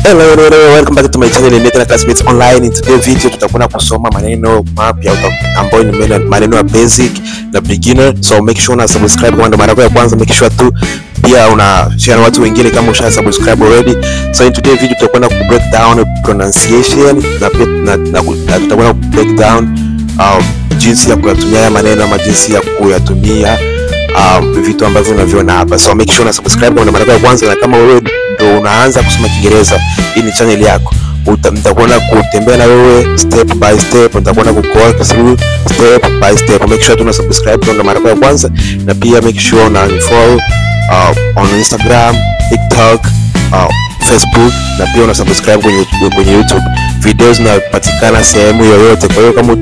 Hello, welcome back to my channel Nathan Classmates Online. In today's video tutakwenda kusoma maneno mapya ambayo ni maneno ya basic na beginner. So make sure una subscribe kwa ndo mara ya kwanza, make sure tu pia una share na watu wengine kama usha subscribe already. So in today's video tutakwenda ku break down pronunciation na tutakwenda ku break down jinsi ya kuyatumia maneno ama jinsi ya kuyatumia vitu ambavyo unaviona hapa. So make sure una subscribe kwa ndo mara ya kwanza, na kama wewe ndo unaanza kusoma Kiingereza, hii ni channel yako. Nitakwenda kutembea na wewe step by step, nitakwenda ku go through step by step. Make sure una subscribe kwa mara ya kwanza, na pia make sure una follow on Instagram, TikTok, Facebook, na pia una subscribe kwenye YouTube. Videos zinapatikana sehemu yoyote. Kwa hiyo kama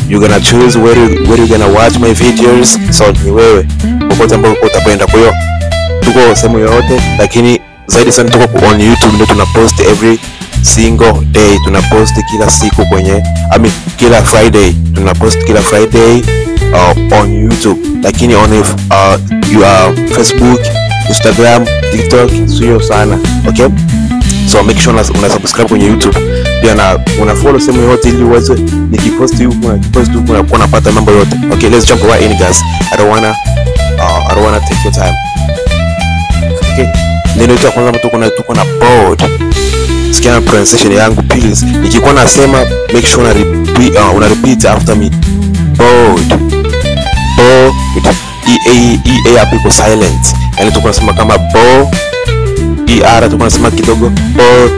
you're gonna choose where you gonna watch my videos, so ni wewe popote ambapo utakwenda. Kwa hiyo tuko sehemu yoyote, lakini zaidi sana tuko on YouTube, ndio tunapost every single day. Tunapost kila siku kwenye kila Friday, tunapost kila Friday on YouTube, lakini on Facebook, Instagram, TikTok sio sana. Okay, so make sure una subscribe kwenye YouTube pia, na una follow sehemu yote ili uweze nikipost huko na unapata mambo yote. Okay, let's jump right in guys. I don't wanna take your time. Okay, neno la kwanza tuko na board. Sikia na pronunciation yangu please. Nikikuwa nasema make sure una repeat after me. Board. E hapo iko silent. Yaani tuko nasema kama bo. Tuko nasema kidogo board.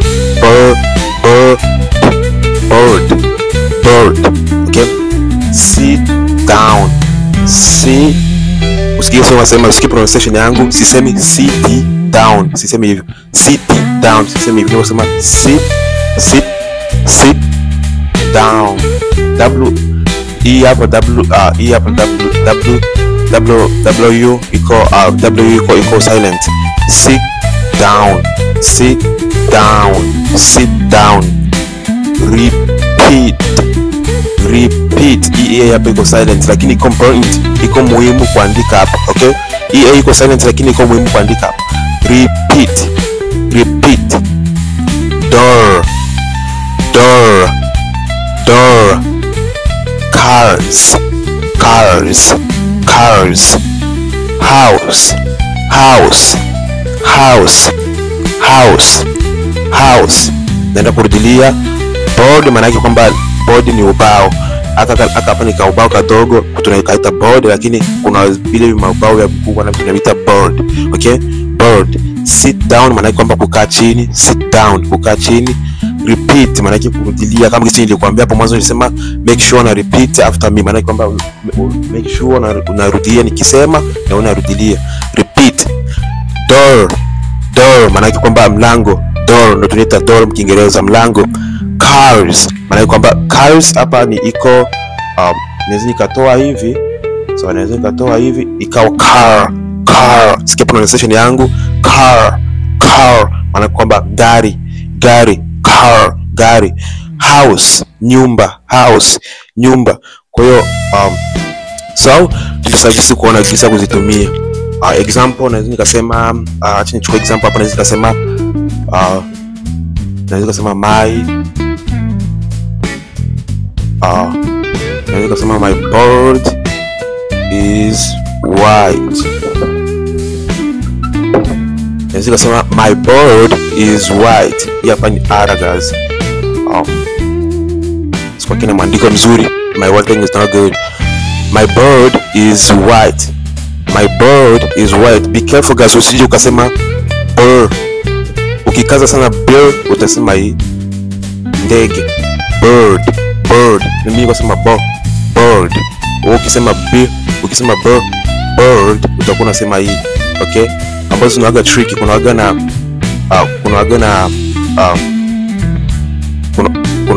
Okay? Sit down. Usikie pronunciation yangu, sisemi sit down, sisemi hivyo. Sit down, sisemi hivyo. Nasema sit down. W iko silent. Sit down. Repeat. Hapa iko silent, lakini component iko muhimu kuandika hapa. Okay, iko silent lakini iko muhimu kuandika hapa. Repeat. Door. Cars. House. Naenda kurudilia. Board maana yake kwamba board ni ubao. Hapa ni kaubao kadogo tunaikaita board, lakini kuna vile mabao ya kubwa na tunaita board. Okay, board. Sit down maana yake kwamba kukaa chini. Sit down, kukaa chini. Repeat maana yake kurudilia, kama kisi nilikwambia hapo mwanzo, nilisema make sure una repeat after me, maana yake kwamba make sure unarudia nikisema na unarudilia. Repeat. Door maana yake kwamba mlango. Door ndio tunaita door mkiingereza, mlango. Cars maana yake kwamba cars hapa ni iko naweza nikatoa hivi, so naweza nikatoa hivi ikawa car. Sikia pronunciation yangu, car maana kwamba gari. Gari. House, nyumba. Kwa hiyo so tulisajisi kuona jinsi ya kuzitumia. Example naweza nikasema acha nichukue example hapa. Naweza nikasema my board is white. Naweza nikasema my board is white. Hapa ni guys. Sikuwa kina mwandiko mzuri. My writing is not good. My board is white. Be careful guys, usije ukasema bird. Ukikaza sana bird utasema hii ndege. Bird. Mimi nikasema bird. Ukisema bird utakuwa unasema hii. Okay, ambazo zinawaga tricky. Kuna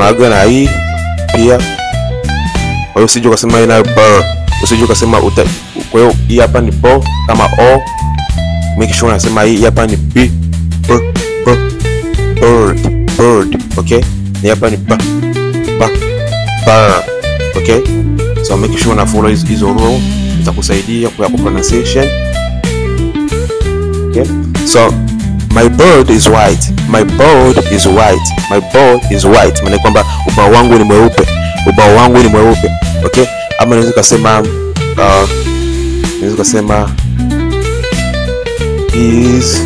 waga na hii pia. Kwa hiyo usije ukasema ina bird, usije ukasema kwa hiyo hii hapa ni bo kama o. Make sure unasema hii hapa ni b bird. Okay, ni hapa ni ba. Okay, so make sure una follow hizo rules, itakusaidia kwa pronunciation. Okay, so my bird is white, my bird is white, my bird is white, maana kwamba ubao wangu ni mweupe, ubao wangu ni mweupe. Okay, ama naweza kusema his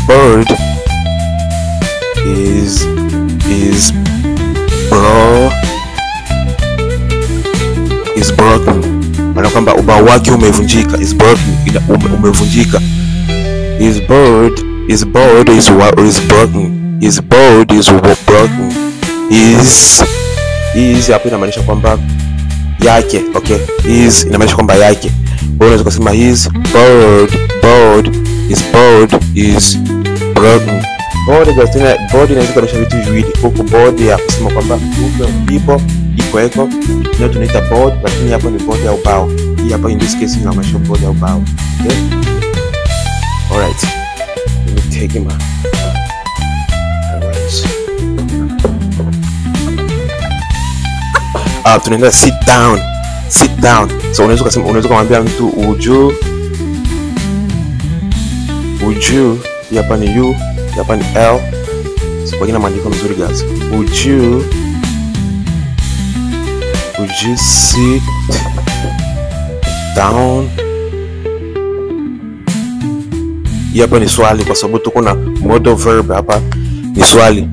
bird is broken, maana kwamba ubao wake umevunjika, is broken, umevunjika. His bird is broken, his bird is broken. Is hapo inamaanisha kwamba yake. Okay, is inamaanisha kwamba yake. Unaweza kusema his bird is broken. Board inaweza kuonyesha vitu viwili. Huko board ya kusema kwamba ipo iko ndio tunaita board, lakini hapo ni board ya ubao. Hii hapa in this case inamaanisha board ya ubao. Okay, alright, let me take him out. Alright, tunaenda sit down. So unaweza kumwambia mtu uju, hapa ni u, hapa ni l. Kwa kina maandiko mzuri guys. Would you sit down? Hapa ni swali kwa sababu tuko na modal verb hapa, ni swali.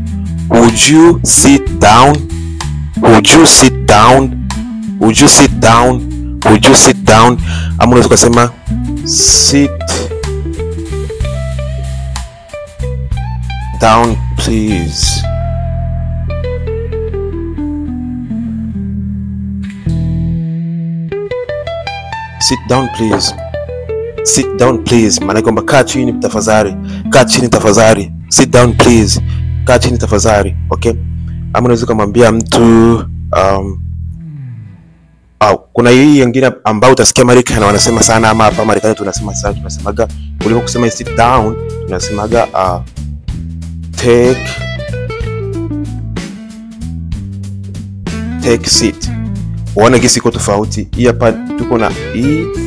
Would you sit down? Would you sit down? Would you sit down? Would you sit down? Ama unaweza kusema sit down please. Sit down please. Sit down please, maana kwamba kaa chini tafadhali. Kaa chini tafadhali. Sit down please. Kaa chini tafadhali. Okay? Ama unaweza kumwambia mtu kuna hii nyingine ambao utasikia Marekani wanasema sana, ama hapa Marekani tunasema sana, tunasemaga kuliko kusema sit down tunasemaga take seat. Uone gisi iko tofauti. Hii hapa tuko na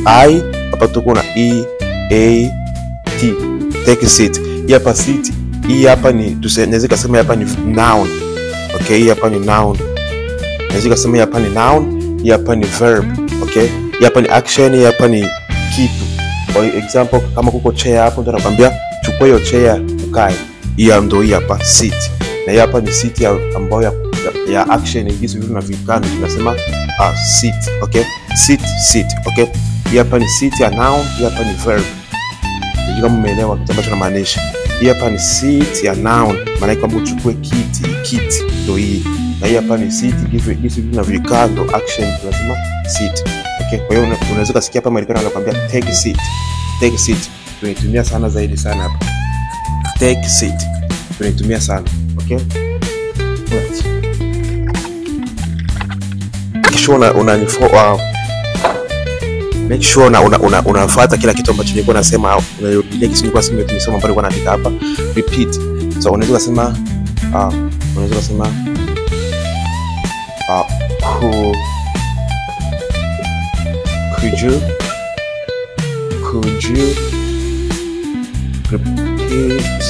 I, hapa tuko na t. Take seat. Hii hapa seat. Hii hapa ni tunaweza kusema hapa ni noun. Okay, hii hapa ni noun. Naweza kusema hapa ni noun, hii hapa ni verb. Okay, hii hapa ni action, hii hapa ni kitu. For example, kama kuko chair hapo ndio nakwambia chukua hiyo chair ukae. Hii ndio hii hapa seat. Na hii hapa ni seat ambayo ya action hizo vitu na vikano tunasema seat. Okay, seat. Okay, hii hapa ni seat ya noun, hii hapa ni verb. Ndio kama umeelewa kitu ambacho namaanisha. Hii hapa ni seat ya noun, maana kwamba uchukue kiti ndio hii. Na hii hapa ni seat hizo vitu na vikano action tunasema seat. Okay, kwa hiyo unaweza kusikia hapa Marekani anakuambia take seat. Tunaitumia sana zaidi sana hapa. Take seat. Tunaitumia sana. Okay? Right. Make sure unafuata kila kitu ambacho nilikuwa nasema au unarudia kitu nilikuwa nimesema ambapo nilikuwa naandika hapa. Repeat. So unaweza kusema could you repeat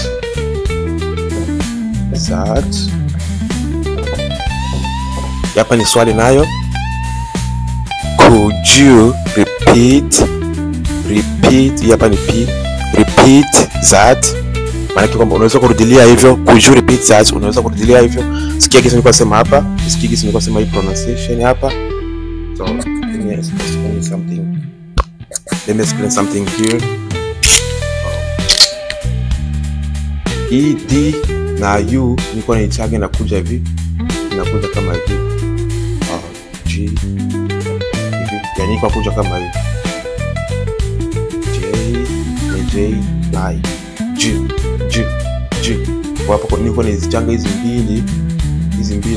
that? Hapa ni swali nayo. Could you repeat? Hapa ni p. Repeat that. Maana kwamba unaweza kurudilia hivyo. Could you repeat that? Unaweza kurudilia hivyo. Sikia kitu nilikuwa sema hapa. Sikia kitu nilikuwa sema hii pronunciation hapa. So, let me explain something here. D na u nilikuwa naichaga na kuja hivi. Inakuja kama hivi. G hivi. Yani kwa kuja kama hivi. J I G. Kwa hapo nilikuwa nizichanga hizi mbili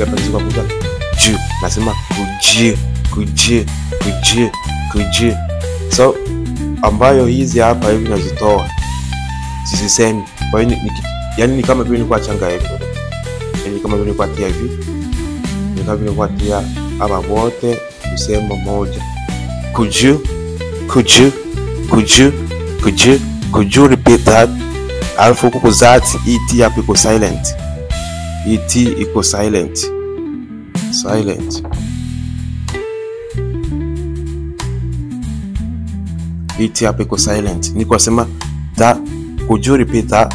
hapa nilikuwa kuja G. Nasema kuje. So ambayo hizi hapa hivi nazitoa. Sisemi. Kwa hiyo yani ni kama vile nilikuwa changa hivi. Yani kama vile nilikuwa tia hivi. Ni kama vile nilikuwa tia hapa wote kusema moja. Could you could you repeat that? Alafu huku that et hapo iko silent. Et iko silent. Et hapo iko silent. Niko nasema that, could you repeat that?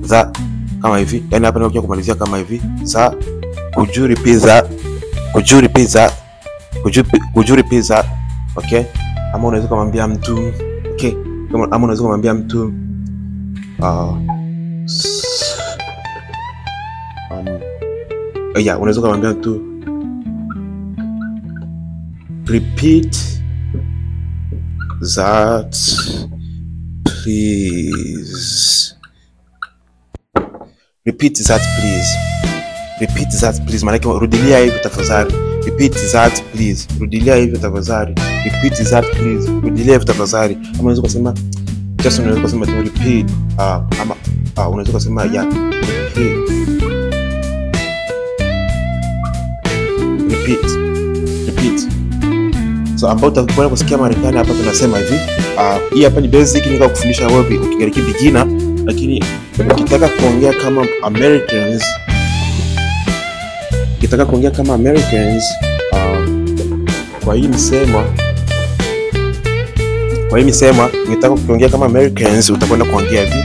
That kama hivi. Yaani hapa ndio kumalizia kama hivi. Za could you repeat that? Okay? Ama unaweza kumwambia mtu, okay? Ama unaweza kumwambia mtu unaweza kumwambia mtu repeat that please. Repeat that please. Maana rudilia hivi tafadhali. Repeat that please. Rudilia hivi tafadhali. Repeat that please. Rudilia hivi tafadhali. Ama unaweza kusema just, unaweza kusema tu repeat. Ama unaweza kusema repeat. So ambao utakwenda kusikia Marekani hapa tunasema hivi. Hii hapa ni basic, nika kufundisha wewe ukigariki beginner, lakini ukitaka kuongea kama Americans, kwa hii misemo ukitaka kuongea kama Americans utakwenda kuongea hivi.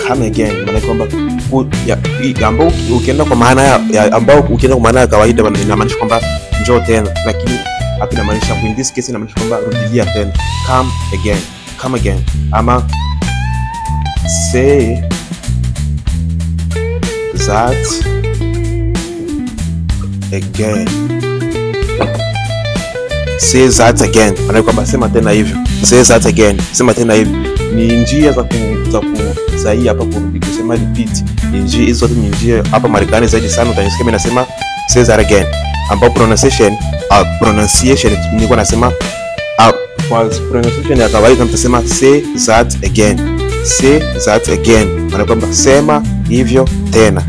Come again. Maana kwamba ambao ukienda kwa maana ya kawaida inamaanisha kwamba njoo tena, lakini hapa inamaanisha, in this case inamaanisha kwamba rudia tena. Come again. Ama say that again. Maana kwamba sema tena hivyo. Say that again. Sema tena hivyo. Ni njia za sahihi hapa kurudi kusema repeat. Njia hizo ni njia hapa Marekani zaidi sana utanisikia mimi nasema say that again. Ambao pronunciation nilikuwa nasema kwa pronunciation ya kawaida mtasema say that again. Maana kwamba sema hivyo tena.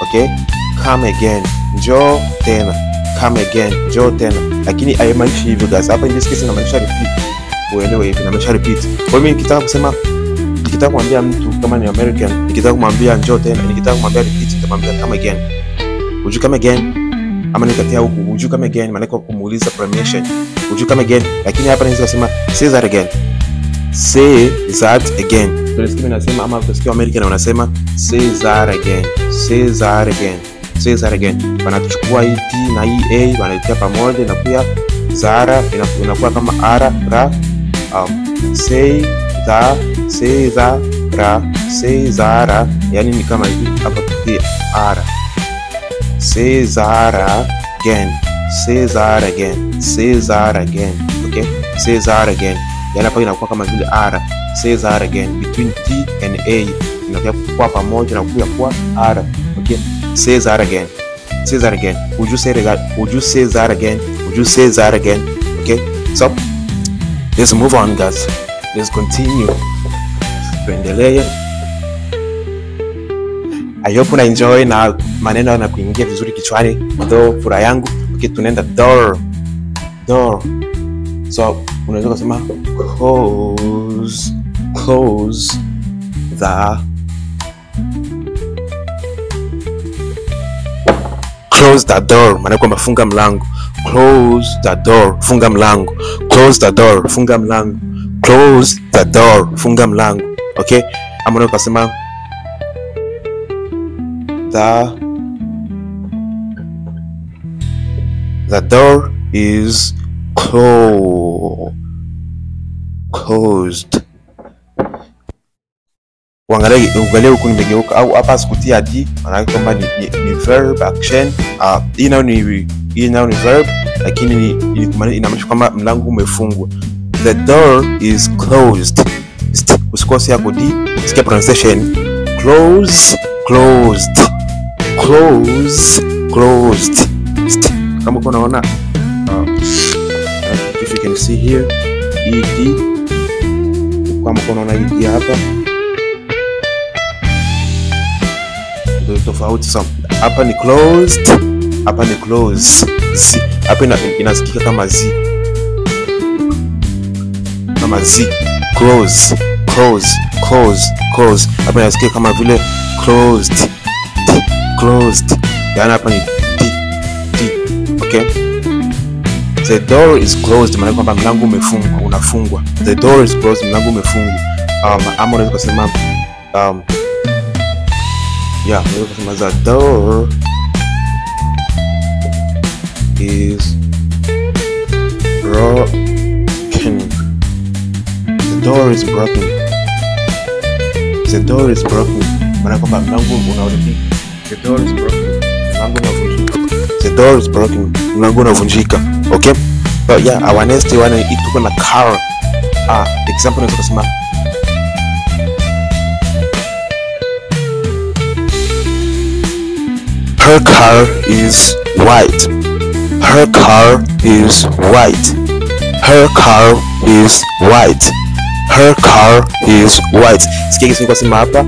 Okay? Come again. Njoo tena. Lakini haimaanishi hivyo guys. Hapa in this case inamaanisha repeat. Uelewe hivi, inamaanisha repeat. Kwa mimi nikitaka kumwambia mtu kama ni American, nikitaka kumwambia njoo tena, nikitaka kumwambia repeat, nitamwambia come again. Would you come again? Ama nikatia huku would you come again, maana kwa kumuuliza permission. Would you come again? Lakini hapa naweza kusema say that again. Tunasikia nasema, ama tunasikia American wanasema say that again. Wanachukua hii T na hii A wanaitia pamoja na pia Zara inakuwa kama R ra. Say Zara, yani ni kama hivi hapa pia R. Say Zara again. Okay? Say Zara again. Yani hapa inakuwa kama vile R. Say Zara again. Between T and A inakuwa pamoja na kuwa R. Okay? Say Zara again. Would you say that again? Okay? So let's move on guys. Let's continue. Tuendelee. I hope una enjoy na maneno yanakuingia vizuri kichwani. Ndio furaha yangu. Okay, tunaenda door. So unaweza kusema close the door. Maana kwamba funga mlango. Close the door, funga mlango. Okay? Ama unaweza kusema the door is closed. Uangalie huku nimegeuka au hapa sikutia d, maana kwamba ni verb action. Hii nao ni verb, lakini inamaanisha kwamba mlango umefungwa. The door is closed. Usikose yako d, sikia pronunciation. Closed. Kama uko unaona if you can see here ed, kama uko unaona ed hapa tofauti. So hapa ni closed, hapa ni close. Hapa inasikika kama z, kama z. Close, close, close, close. Hapa inasikika kama vile closed, closed. Yani hapa ni t, t. Okay, the door is closed, maana kwamba mlango umefungwa, unafungwa. The door is closed, mlango umefungwa. Ama unaweza kusema unaweza kusema the door is broken. The door is broken. The door is broken. Maana kwamba mlango unaharibika. The door is broken. Mlango unavunjika. The door is broken. Mlango unavunjika. Okay? So our next one ituko na car. Example unaweza kusema her car is white. Her car is white. Her car is white. Her car is white. Sikia kisi kwa sema hapa.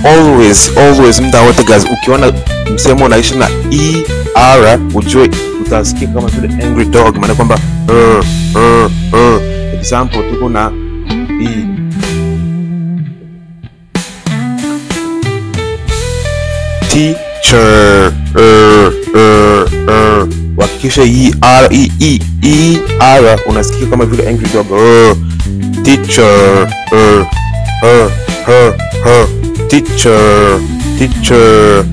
Always mda wote guys, ukiona msemo unaisha na er ujue utasikia kama vile angry dog, maana kwamba example tuko na teacher, wakisha er unasikia kama vile angry dog. Teacher, teacher, teacher,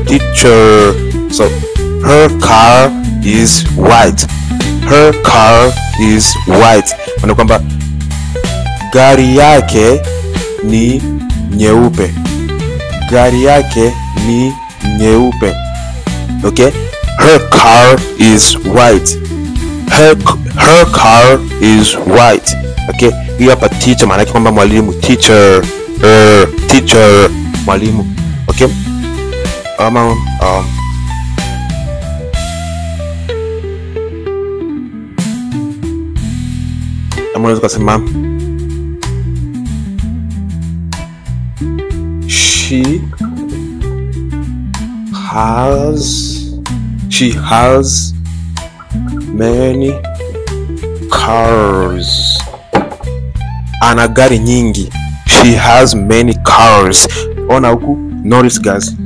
teacher. So her car is white. Her car is white. Maana kwamba gari yake ni nyeupe. Gari yake ni nyeupe. Okay? Her car is white. Her car is white. Okay? Hii hapa teacher maana yake kwamba mwalimu. Teacher, teacher, mwalimu. Okay? Ama unaweza kusema she has many cars. Ana gari nyingi. She has many cars. Ona huku, notice guys,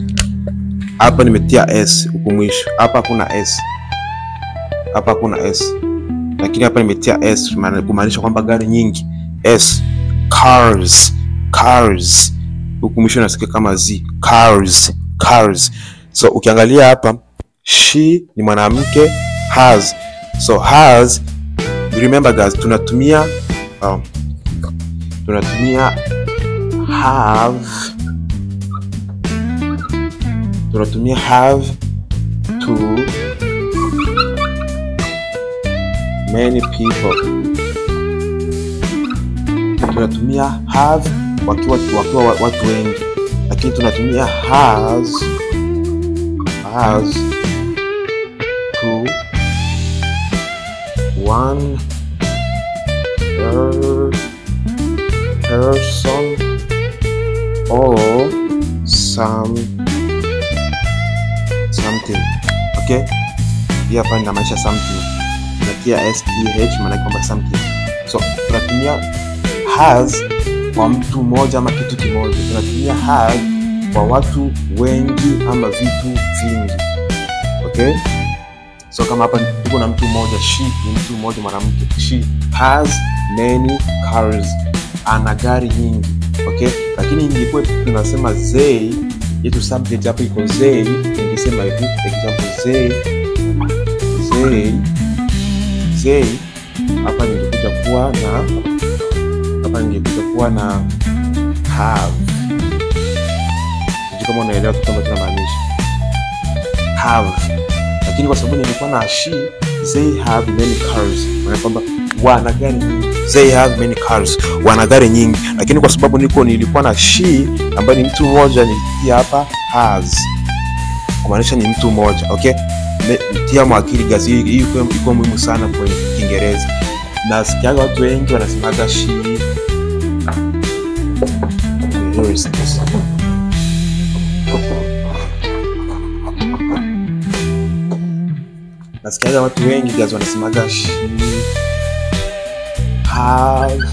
hapa nimetia s huku mwisho. Hapa hakuna s. Hapa hakuna s. Lakini hapa nimetia s kumaanisha kwamba gari nyingi. S, cars, cars. Huku mwisho nasikia kama z, cars, cars. So ukiangalia hapa, she ni mwanamke, has. So has, remember guys, tunatumia have to many people. Tunatumia have wakiwa watu wengi, lakini tunatumia has to one person or something. Okay? Hii hapa inamaanisha something. Tunatia STH maana kwamba something. So tunatumia has kwa mtu mmoja ama kitu kimoja. Tunatumia has kwa watu wengi ama vitu vingi. Okay? So kama hapa tuko na mtu mmoja, she ni mtu mmoja mwanamke. She has many cars. Ana gari nyingi. Okay? Lakini ingekuwa tunasema they, yetu subject hapo iko they, ningesema hivi, example they hapa ningekuja kuwa na have. Sijui kama unaelewa kitu ambacho tunamaanisha. Have. Lakini kwa sababu nilikuwa na she, they have many cars. Maana kwamba wana gari nyingi. They have many cars. Wana gari nyingi. Lakini kwa sababu nilikuwa na she ambaye ni mtu mmoja, nilitia hapa has. Kumaanisha ni mtu mmoja. Okay? Tia mwakili gazi hii iko muhimu sana kwa Kiingereza. Na sikiaga watu wengi wanasemaga she. nasikia watu wengi guys wanasemaga she have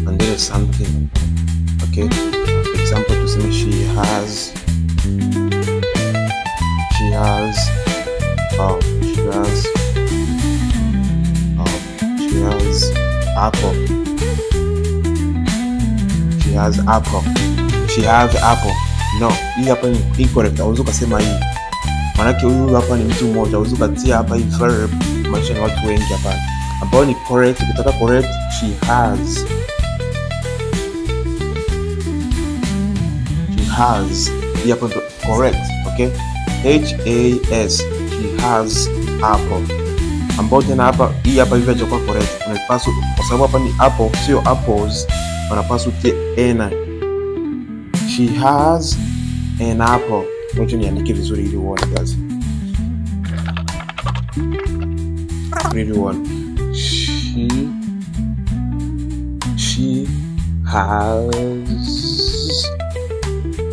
and there is something. Okay, for example, to say she has apple. She has apple. No, hii hapa ni incorrect. Hauwezi kusema hii. Maana huyu hapa ni mtu mmoja. Hauwezi kutia hapa hii verb maanisha ni watu wengi hapa. Ambao ni correct, ukitaka correct she has. Hii hapa ndo correct, okay? H-A-S. She has apple. Ambao tena hapa hii hapa hivi hajakuwa correct. Unapaswa kwa sababu hapa ni apple, sio apples. Unapaswa utie ena. She has an apple. Ngoja niandike vizuri ili uone guys. Really one. She has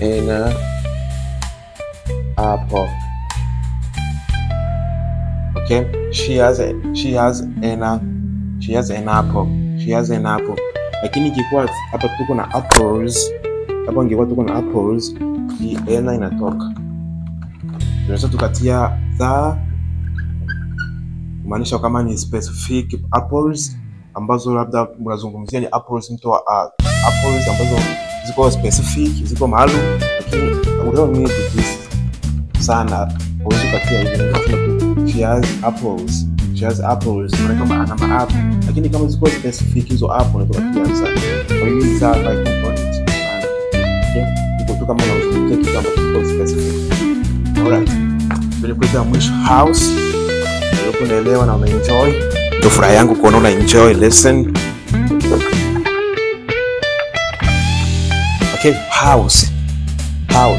an apple. Okay, she has an apple. Lakini ikikuwa hapa tuko na apples, hapa ingekuwa tuko na apples, hii ena inatoka. Tunaweza tukatia the kumaanisha kama ni specific apples ambazo labda mnazungumzia ni apples mtu wa apples ambazo ziko specific, ziko maalum, lakini we don't need this sana. Huwezi kutia hivi she has apples maana kama ana ma-apple, lakini kama ziko specific hizo apple ndio tunatia sana. Kwa hiyo hizo hapa component sana. Okay, iko tu kama unazungumzia kitu ambacho kiko specific. Alright, bila kuita mwisho house. Hapo unaelewa na unaenjoy. Ndio furaha yangu kuona una enjoy lesson. Okay, house. Kwa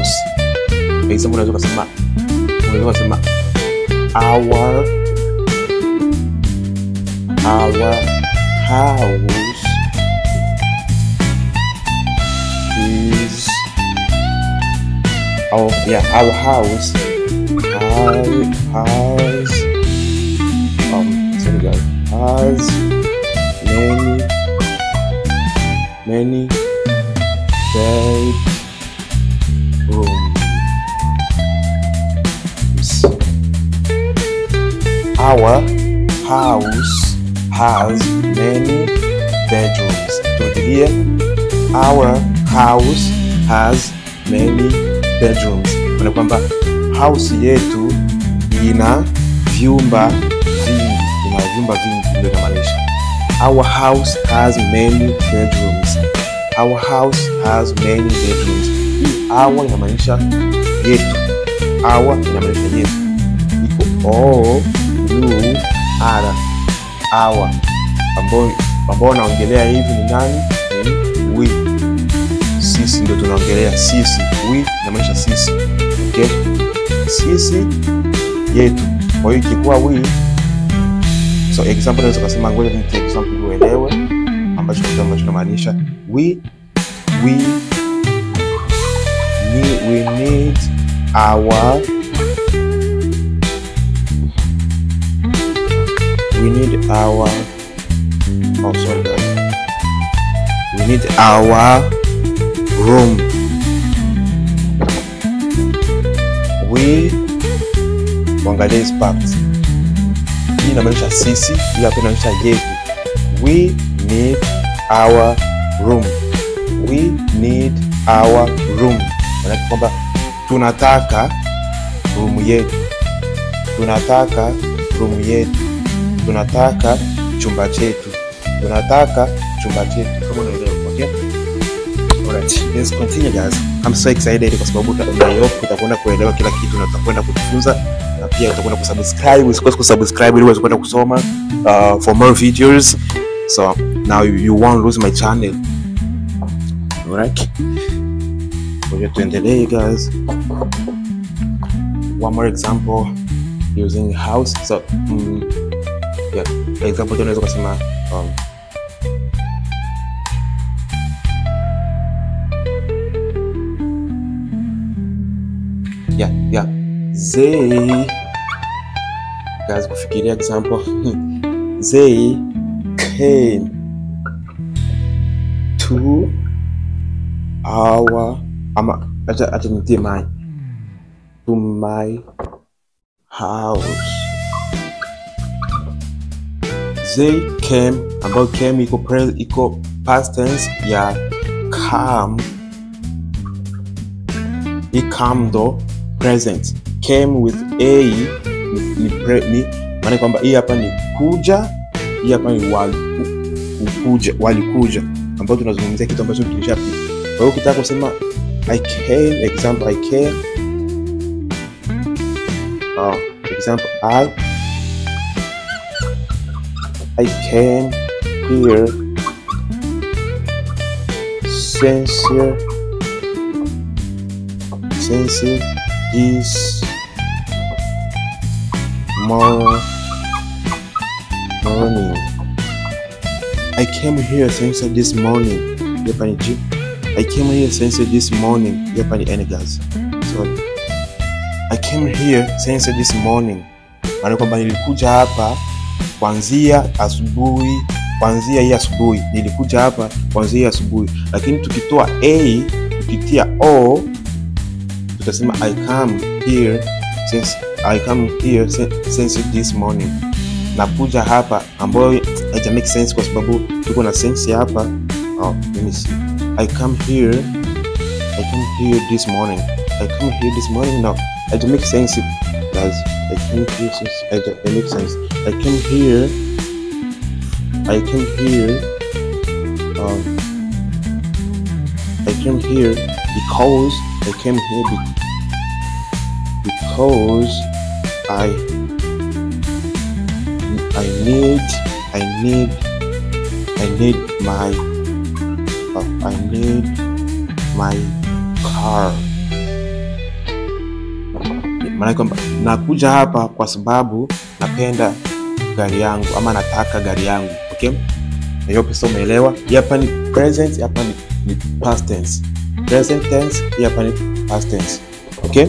example unaweza kusema our house is our house has many bedrooms. Our house has many bedrooms. Turudia. Our house has many bedrooms. Maana kwamba house yetu ina vyumba vingi ndio inamaanisha. Our house has many bedrooms. Our house has many bedrooms. Hii our inamaanisha yetu. Our inamaanisha yetu. Iko all you are our. Ambao naongelea hivi ni nani? Ni we. Sisi ndio tunaongelea sisi. We inamaanisha sisi. Okay? Sisi yetu. Kwa hiyo ikikuwa we, so example naweza kusema ngoja ni example uelewe ambacho tunamaanisha we need our room. We wangalia impact. Hii inamaanisha sisi, hii hapa inamaanisha yetu. We need our room. We need our room. Maana kwamba tunataka room yetu. Tunataka room yetu. Tunataka chumba chetu. Tunataka chumba chetu. Kama unaelewa, okay? Alright, let's continue guys. I'm so excited kwa sababu utakwenda kuelewa kila kitu na utakwenda kujifunza. Na pia utakwenda kusubscribe, usikose kusubscribe ili uweze kwenda kusoma for more videos. So now you won't lose my channel. Alright, we're going to endelea guys. One more example using house. So yeah, example tunaweza kusema guys kufikiria example. They came to our to my house. They came, about came equal past tense ya come. He come though present. Came with a ni maana kwamba hii hapa ni kuja, hii hapa ni walikuja, ambao tunazungumzia kitu ambacho kilishapita. Kwa hiyo ukitaka kusema I came, example I came, example I came here since this morning. I came here since this morning. I came here since this morning. Guys. Sorry. I came here since this morning. Maana kwamba nilikuja hapa kuanzia asubuhi, nilikuja hapa kuanzia asubuhi. Lakini tukitoa a, tukitia o, tutasema I come here since this morning. Nakuja hapa ambayo haija make sense kwa sababu tuko na sense hapa. Let me see. I come here this morning. No, haija make sense guys. I came here since it makes sense. I came here because I need my car. Maana kwamba nakuja hapa kwa sababu napenda gari yangu ama nataka gari yangu. Okay? Hiyo pesa umeelewa? Hapa ni present, hapa ni past tense. Present tense, hapa ni past tense. Okay?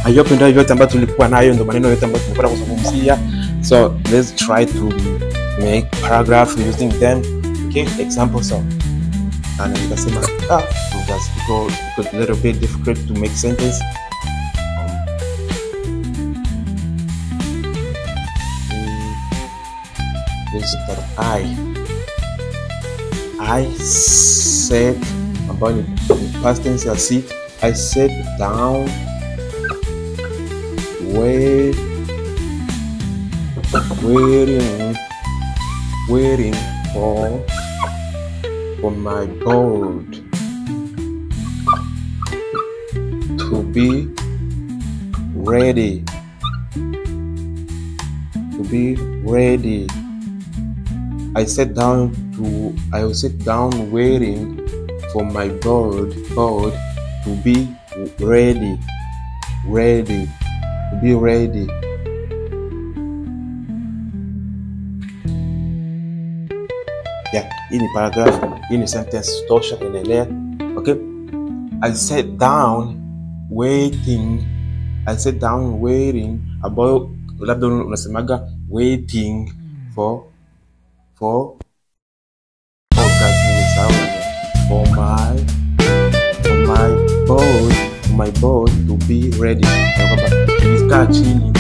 Hiyo ndio yote ambayo tulikuwa nayo, ndio maneno yote ambayo tulikuwa kuzungumzia. So let's try to make paragraph using them. Okay? Example so. And nikasema because a little bit difficult to make sentence. Is that I sat about the past tense I sit. I sat down waiting for my board to be ready. I sat down waiting for my board to be ready. Yeah, hii ni paragraph, hii ni sentence tosha inaelea. Okay? I sat down waiting ambayo labda unasemaga waiting for my board to be ready. Nikaa chini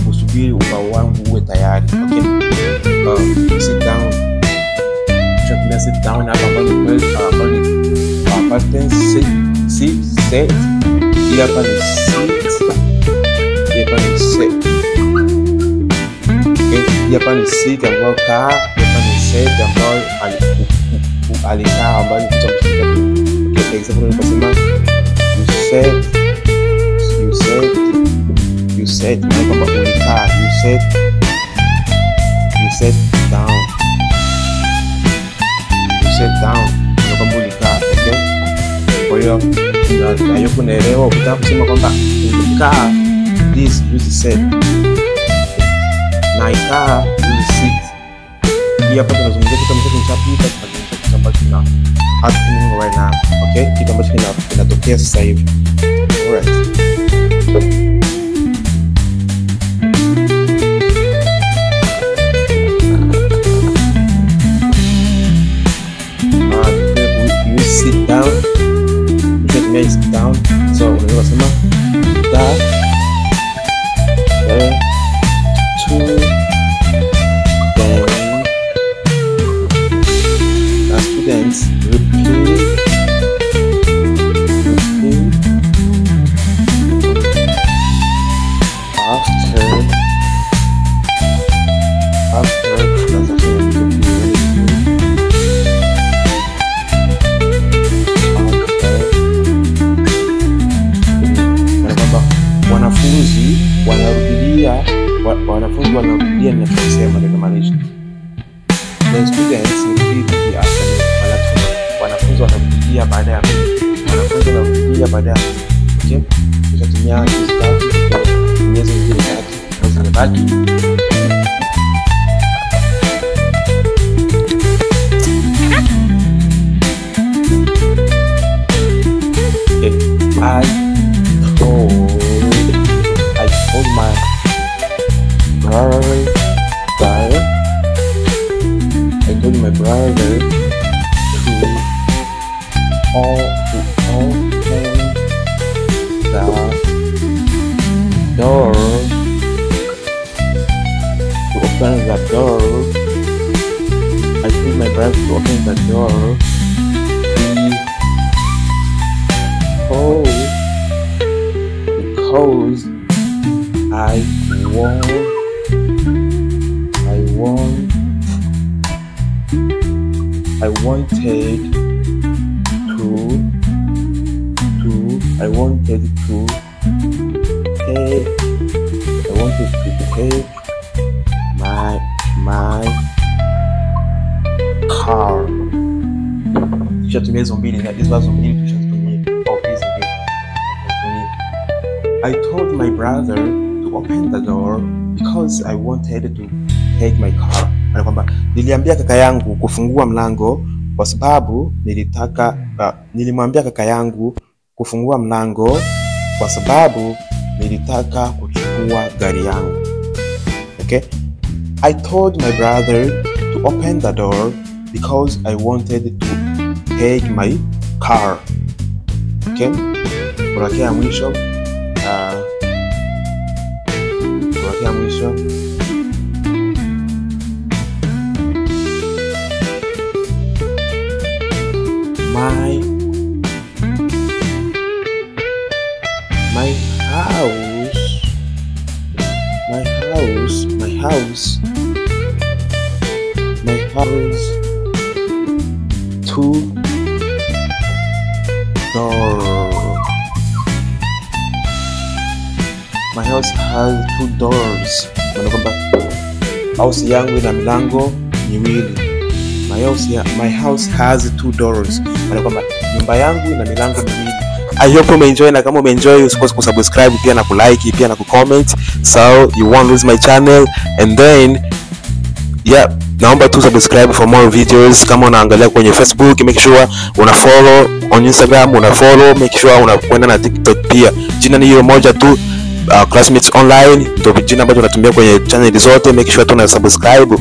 kusubiri ubao wangu uwe tayari. Okay? Sit down. Sit down hapa past tense sit. Hapa ni sit. Hapa ni sit ambao kaa, hapa ni sit ambao alikaa ambao ni kitu ambacho. Okay, example nikasema you said maana kwamba ulikaa. You sat down maana kwamba ulikaa. Okay? Kwa hiyo hiyo kunaelewa. Ukitaka kusema kwamba ulikaa, this use said, na ikaa use sit. Hii hapa tunazungumzia kitu ambacho kinachapita. kitu ambacho kina happening right now. Okay, kitu ambacho kinatokea sasa hivi. Alright. Sit down. You sit down. So unaweza kusema the students repeat after wanafunzi wanarudia ninachosema ndio maanisha. The students repeat after me. Wanafunzi wanarudia baada ya mimi. Wanafunzi wanarudia baada ya mimi. Okay? Tutatumia hizi tatu miezi zile tatu na zimebaki. I told my brother to open the door. I told my brother to open the door. Because I wanted to take my car. Tushatumia hizo mbili na hizo mbili tushatumia au hizo mbili. I told my brother to open the door because I wanted to take my car. Na kwamba niliambia kaka yangu kufungua mlango kwa sababu nilimwambia kaka yangu kufungua mlango kwa sababu nilitaka kuchukua gari yangu. Okay? I told my brother to open the door because I wanted to take my car. Okay? Kuelekea mwisho. My house has two doors. House yangu ina milango miwili. My house has two doors. Nyumba yangu ina milango miwili. I hope you enjoy, na kama umeenjoy usikose kusubscribe pia na kulike pia na kucomment, so you won't lose my channel. And then yeah, naomba tu subscribe for more videos. Kama unaangalia kwenye Facebook, make sure una follow. On Instagram una follow, make sure unakwenda na TikTok pia. Jina ni hiyo moja tu, Classmates Online, ndio jina ambalo tunatumia kwenye channel zote. Make sure tu una subscribe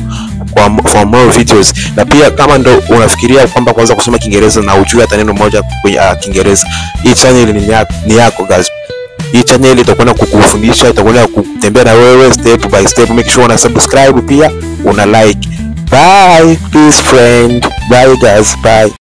for more videos. Na pia kama ndo unafikiria kwamba kwanza kusoma Kiingereza na ujue hata neno moja kwenye Kiingereza, hii channel ni yako guys. Hii channel itakwenda kukufundisha, itakwenda kutembea na wewe step by step. Make sure una subscribe pia una like. Bye please friend. Bye guys. Bye.